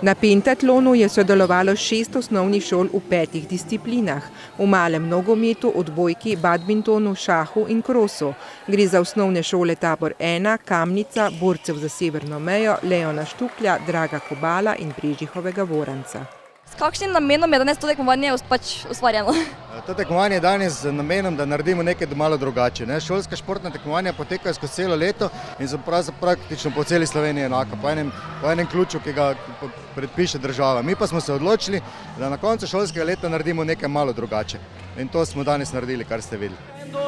Na pentatlonu je sodelovalo 6 osnovnih šol v 5 disciplinah, v malem nogometu, odbojki, badmintonu, šahu in krosu. Gre za osnovne šole Tabor 1, Kamnica, borcev za severno mejo, Leona Štuklja, Draga Kobala in Brežihovega Voranca. S kakšnim namenom je danes to tekmovanje ustvarjeno? To tekmovanje je danes z namenom, da naredimo nekaj malo drugače. Šolska športna tekmovanja potekajo skozi celo leto in so praktično po celi Sloveniji enaka, po enem ključu, ki ga predpiše država. Mi pa smo se odločili, da na koncu šolskega leta naredimo nekaj malo drugače. In to smo danes naredili, kar ste videli.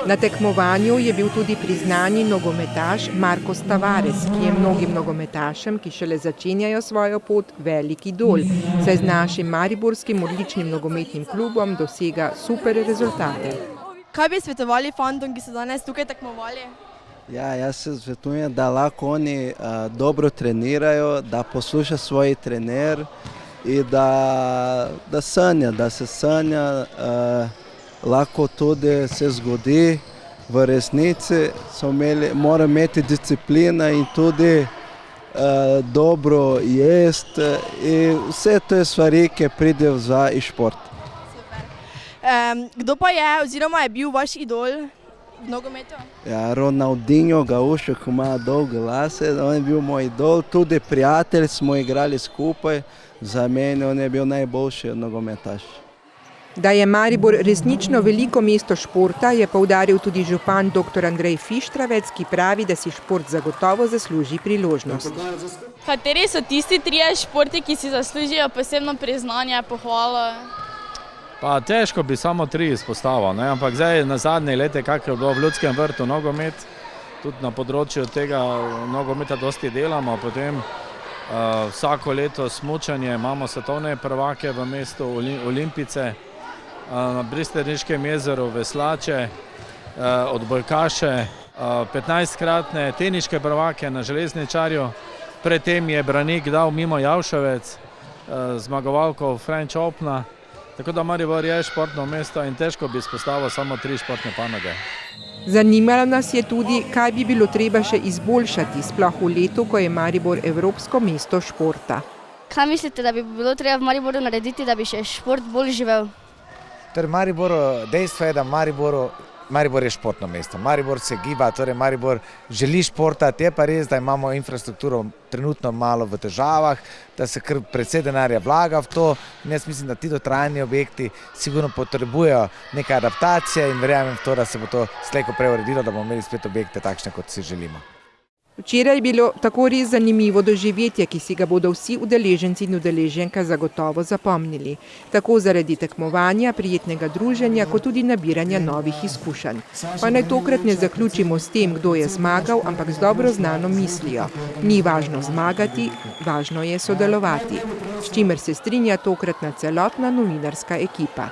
Na tekmovanju je bil tudi priznani nogometaš Marcos Tavares, ki je mnogim nogometašem, ki šele začenjajo svojo pot, velik idol, saj z našim mariborskim odličnim nogometnim klubom dosega super rezultate. Kaj bi svetovali fantom, ki so danes tukaj tekmovali? Jaz se svetujem, da lahko oni dobro trenirajo, da posluša svoj trener in da se sanja, lahko tudi se zgodi. V resnici mora imeti disciplina in tudi dobro jesti in vse to je stvari, ki pridejo za šport. Kdo pa je oziroma je bil vaš idol v nogometu? Ronaldinho Gaúcho, ki ima dolge lase, on je bil moj idol, tudi prijatelj, smo igrali skupaj, za mene on je bil najboljši nogometaš. Da je Maribor resnično veliko mesto športa, je poudaril tudi župan dr. Andrej Fištravec, ki pravi, da si šport zagotovo zasluži priložnost. Kateri so tisti 3 športi, ki si zaslužijo posebno priznanje, pohvalo? Pa težko bi samo 3 izpostavil, ampak zdaj na zadnje lete, kako je bilo v Ljudskem vrtu nogomet, tudi na področju tega nogometa dosti delamo, potem vsako leto smučanje, imamo svetovne prvake v mestu Olimpice, na Bristeniškem jezeru veslače, odbojkaše, 15-kratne teniške prvake na železničarju, predtem je Branik dal mimo Javševec, zmagovalko French Opena, tako da Maribor je športno mesto in težko bi izpostavil samo 3 športne panoge. Zanimalo nas je tudi, kaj bi bilo treba še izboljšati, sploh v letu, ko je Maribor evropsko mesto športa. Kaj mislite, da bi bilo treba v Mariboru narediti, da bi še šport bolj živel? Dejstvo je, da Maribor je športno mesto. Maribor se giba, torej Maribor želi športati, je pa res, da imamo infrastrukturo trenutno malo v težavah, da se kar precej denarja vlaga v to. In jaz mislim, da ti dotrajani objekti sigurno potrebujejo neke adaptacije in verjamem v to, da se bo to slej ko prej uredilo, da bomo imeli spet objekte takšne, kot si želimo. Včeraj je bilo tako res zanimivo doživetje, ki si ga bodo vsi udeleženci in udeleženke zagotovo zapomnili. Tako zaradi tekmovanja, prijetnega druženja, kot tudi nabiranja novih izkušenj. Pa naj tokrat ne zaključimo s tem, kdo je zmagal, ampak z dobro znano mislijo. Ni važno zmagati, važno je sodelovati. S čimer se strinja tokratna celotna novinarska ekipa.